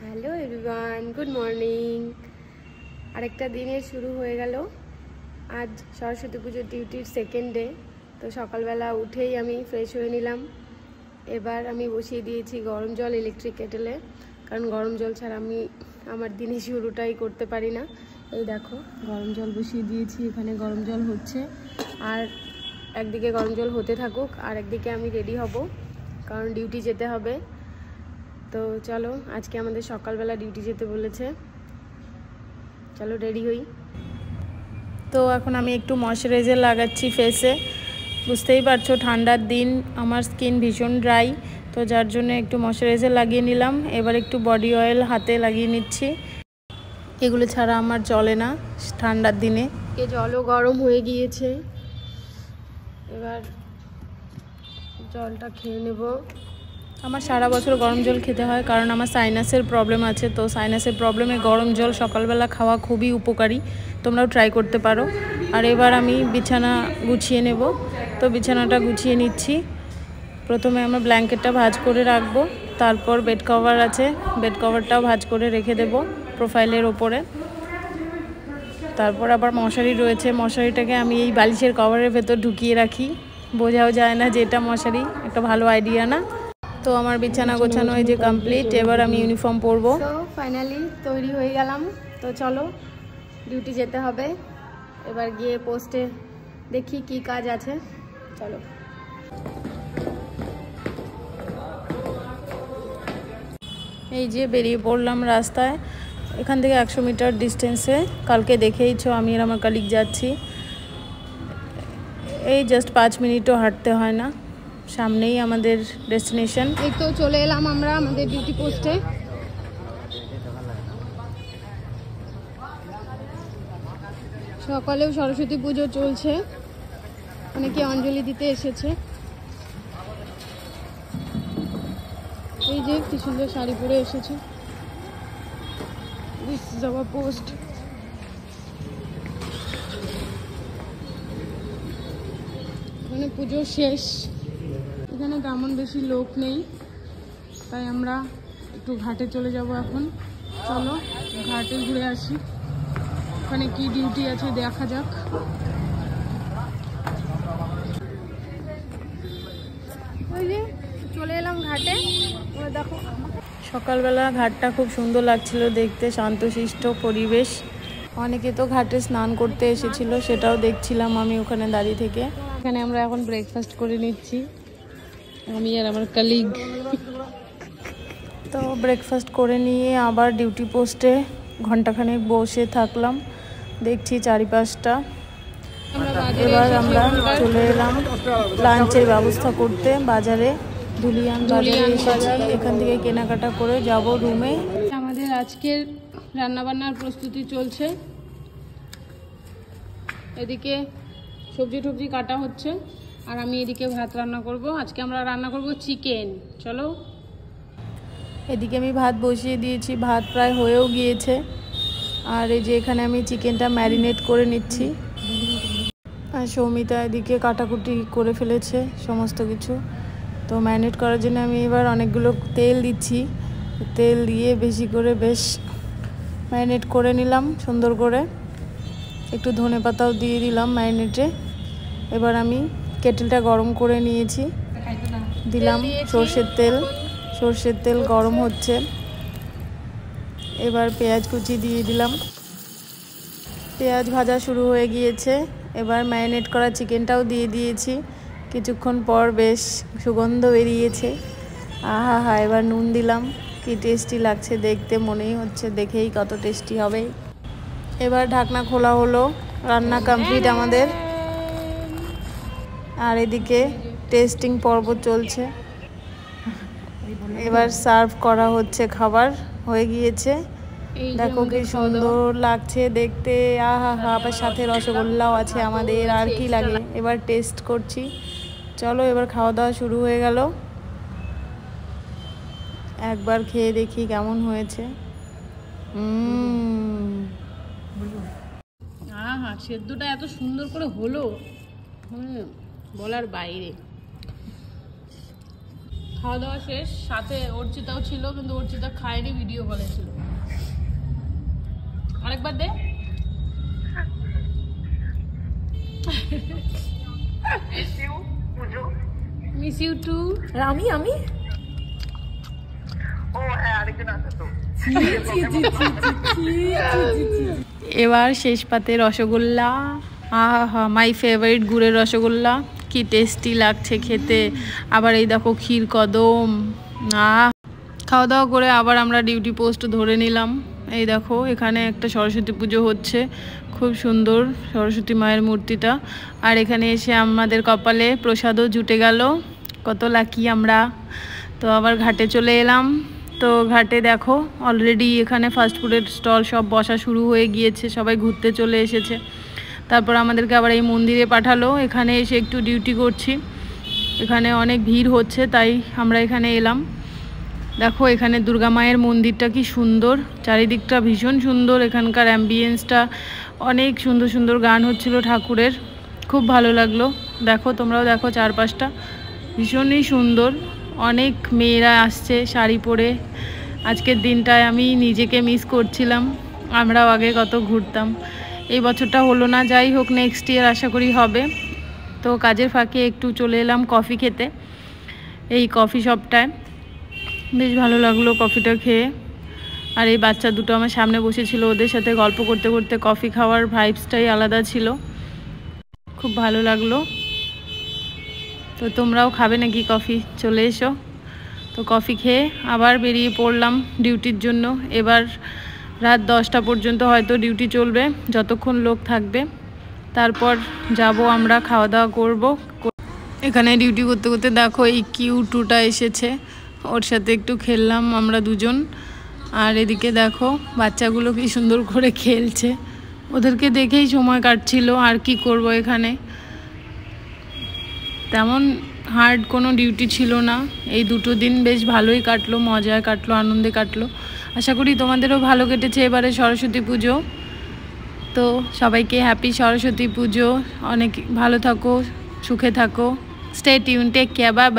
Hello everyone, good morning. আরেকটা দিনের শুরু হয়ে গেল। আজ সরস্বতী পুজোর ডিউটির সেকেন্ড ডে। তো সকালবেলা উঠেই আমি ফ্রেশ হয়ে নিলাম। এবার আমি বসিয়ে দিয়েছি গরম জল ইলেকট্রিক কেটেলে, কারণ গরম জল ছাড়া আমি আমার দিনের শুরুটাই করতে পারি না। এই দেখো গরম জল বসিয়ে দিয়েছি, এখানে গরম জল হচ্ছে। আর একদিকে গরম জল হতে থাকুক, আর একদিকে আমি রেডি হব, কারণ ডিউটি যেতে হবে। তো চলো, আজকে আমাদের সকালবেলা ডিউটি যেতে বলেছে, চলো রেডি হই। তো এখন আমি একটু ময়শ্চারাইজার লাগাচ্ছি ফেসে। বুঝতেই পারছো ঠান্ডার দিন, আমার স্কিন ভীষণ ড্রাই, তো যার জন্য একটু ময়শ্চারাইজার লাগিয়ে নিলাম। এবার একটু বডি অয়েল হাতে লাগিয়ে নিচ্ছি, এগুলো ছাড়া আমার চলে না ঠান্ডার দিনে। জলও গরম হয়ে গিয়েছে, এবার জলটা খেয়ে নেব। আমার সারা বছর গরম জল খেতে হয়, কারণ আমার সাইনাসের প্রবলেম আছে। তো সাইনাসের প্রবলেমে গরম জল সকালবেলা খাওয়া খুবই উপকারী, তোমরাও ট্রাই করতে পারো। আর এবার আমি বিছানা গুছিয়ে নেব। তো বিছানাটা গুছিয়ে নিচ্ছি। প্রথমে আমরা ব্ল্যাঙ্কেটটা ভাঁজ করে রাখবো, তারপর বেড কভার আছে, বেড কভারটাও ভাঁজ করে রেখে দেব প্রোফাইলের ওপরে। তারপর আবার মশারি রয়েছে, মশারিটাকে আমি এই বালিশের কভারের ভেতর ঢুকিয়ে রাখি, বোঝাও যায় না যে এটা মশারি। একটা ভালো আইডিয়া না? তো আমার বিছানা গোছানো এই যে কমপ্লিট। এবার আমি ইউনিফর্ম পরবো। তো ফাইনালি তৈরি হয়ে গেলাম। তো চলো, ডিউটি যেতে হবে। এবার গিয়ে পোস্টে দেখি কি কাজ আছে, চলো। এই যে বেরিয়ে পড়লাম রাস্তায়, এখান থেকে 100 মিটার ডিস্টেন্সে। কালকে দেখেইছো আমি আর আমার কলিগ যাচ্ছি। এই জাস্ট 5 মিনিটও হাঁটতে হয় না, সামনেই আমাদের ডেস্টিনেশন। এই তো চলে এলাম আমরা আমাদের ডিউটি পোস্টে। সকালেও সরস্বতী পুজো চলছে, অনেকে অঞ্জলি দিতে এসেছে। এই যে কি সুন্দর শাড়ি পরে এসেছে। This is our post. এখানে পুজো শেষ, এখানে তেমন বেশি লোক নেই, তাই আমরা একটু ঘাটে চলে যাব এখন। চলো ঘাটে ঘুরে আসি, ওখানে কি ডিউটি আছে দেখা যাক। ওই যে চলে এলাম ঘাটে, দেখো সকালবেলা ঘাটটা খুব সুন্দর লাগছিল দেখতে, শান্তশিষ্ট পরিবেশ। অনেকে তো ঘাটে স্নান করতে এসেছিল, সেটাও দেখছিলাম আমি ওখানে দাঁড়িয়ে থেকে। এখানে আমরা এখন ব্রেকফাস্ট করে নিচ্ছি, আমি আর আমার কলিগ। তো ব্রেকফাস্ট করে নিয়ে আবার ডিউটি পোস্টে ঘন্টাখানেক বসে থাকলাম, দেখছি চারিপাশটা। এবার আমরা চলে এলাম লাঞ্চের ব্যবস্থা করতে বাজারে, ধুলিয়ান বাজারে এসেছি। এখান থেকে কেনাকাটা করে যাব রুমে। আমাদের আজকের রান্নাবান্নার প্রস্তুতি চলছে, এদিকে সবজি টবজি কাটা হচ্ছে, আর আমি এদিকে ভাত রান্না করব। আজকে আমরা রান্না করব চিকেন। চলো, এদিকে আমি ভাত বসিয়ে দিয়েছি, ভাত প্রায় হয়েও গিয়েছে। আর এই যে এখানে আমি চিকেনটা ম্যারিনেট করে নিচ্ছি। আর সৌমিতা এদিকে কাটাকুটি করে ফেলেছে সমস্ত কিছু। তো ম্যারিনেট করার জন্য আমি এবার অনেকগুলো তেল দিচ্ছি, তেল দিয়ে বেশি করে বেশ ম্যারিনেট করে নিলাম সুন্দর করে। একটু ধনেপাতাও দিয়ে দিলাম ম্যারিনেটে। এবার আমি কেটেলটা গরম করে নিয়েছি, দিলাম সর্ষের তেল। সর্ষের তেল গরম হচ্ছে, এবার পেঁয়াজ কুচি দিয়ে দিলাম। পেঁয়াজ ভাজা শুরু হয়ে গিয়েছে, এবার ম্যারিনেট করা চিকেনটাও দিয়ে দিয়েছি। কিছুক্ষণ পর বেশ সুগন্ধ বেরিয়েছে, আহা হা। এবার নুন দিলাম, কি টেস্টি লাগছে দেখতে, মনেই হচ্ছে দেখেই কত টেস্টি হবে। এবার ঢাকনা খোলা হলো, রান্না কমপ্লিট আমাদের। আর এদিকে টেস্টিং পর্ব চলছে, এবার সার্ভ করা হচ্ছে, খাবার হয়ে গিয়েছে। দেখো কি সুন্দর লাগছে দেখতে, আহা হা। আবার সাথে রসগোল্লাও আছে আমাদের, আর কি লাগে। এবার টেস্ট করছি, চলো এবার খাওয়া দাওয়া শুরু হয়ে গেল। একবার খেয়ে দেখি কেমন হয়েছে। আহা, সেদ্ধটা এত সুন্দর করে হলো, বলার বাইরে। খাওয়া দাওয়া শেষ, সাথে অর্চিতাও ছিল, কিন্তু অর্চিতা খায়নি, ভিডিও কলে ছিল। আরেকবার দে। Miss you two. আমি এবার শেষ পাতে রসগোল্লা। আহা, মাই ফেভারিট গুড়ের রসগোল্লা, কি টেস্টি লাগছে খেতে। আবার এই দেখো ক্ষীর কদম। খাওয়া দাওয়া করে আবার আমরা ডিউটি পোস্ট ধরে নিলাম। এই দেখো এখানে একটা সরস্বতী পুজো হচ্ছে, খুব সুন্দর সরস্বতী মায়ের মূর্তিটা। আর এখানে এসে আমাদের কপালে প্রসাদও জুটে গেল, কত লাকি আমরা। তো আবার ঘাটে চলে এলাম। তো ঘাটে দেখো অলরেডি এখানে ফাস্টফুডের স্টল সব বসা শুরু হয়ে গিয়েছে, সবাই ঘুরতে চলে এসেছে। তারপর আমাদেরকে আবার এই মন্দিরে পাঠালো, এখানে এসে একটু ডিউটি করছি। এখানে অনেক ভিড় হচ্ছে, তাই আমরা এখানে এলাম। দেখো এখানে দুর্গা মায়ের মন্দিরটা কি সুন্দর, চারিদিকটা ভীষণ সুন্দর। এখানকার অ্যাম্বিয়েন্সটা অনেক সুন্দর, সুন্দর গান হচ্ছিল ঠাকুরের, খুব ভালো লাগলো। দেখো তোমরাও দেখো, চারপাশটা ভীষণই সুন্দর। অনেক মেয়েরা আসছে শাড়ি পরে। আজকের দিনটায় আমি নিজেকে মিস করছিলাম, আমরাও আগে কত ঘুরতাম। এই বছরটা হলো না, যাই হোক নেক্সট ইয়ার আশা করি হবে। তো কাজের ফাঁকে একটু চলে এলাম কফি খেতে, এই কফি শপটায়। বেশ ভালো লাগলো কফিটা খেয়ে। আর এই বাচ্চা দুটো আমার সামনে বসেছিল, ওদের সাথে গল্প করতে করতে কফি খাওয়ার ভাইবসটাই আলাদা ছিল, খুব ভালো লাগলো। তো তোমরাও খাবে নাকি কফি? চলে এসো। তো কফি খেয়ে আবার বেরিয়ে পড়লাম ডিউটির জন্য। এবার রাত 10টা পর্যন্ত হয়তো ডিউটি চলবে, যতক্ষণ লোক থাকবে। তারপর যাব আমরা, খাওয়া দাওয়া করব। এখানে ডিউটি করতে করতে দেখো এই কিউটুটা এসেছে, ওর সাথে একটু খেললাম আমরা দুজন। আর এদিকে দেখো বাচ্চাগুলো কি সুন্দর করে খেলছে, ওদেরকে দেখেই সময় কাটছিল। আর কি করব, এখানে তেমন হার্ড কোনো ডিউটি ছিল না। এই দুটো দিন বেশ ভালোই কাটলো, মজায় কাটলো, আনন্দে কাটলো। আশা করি তোমাদেরও ভালো কেটেছে এবারে সরস্বতী পুজো। তো সবাইকে হ্যাপি সরস্বতী পুজো, অনেক ভালো থাকো, সুখে থাকো। Stay tune, take care, bye by.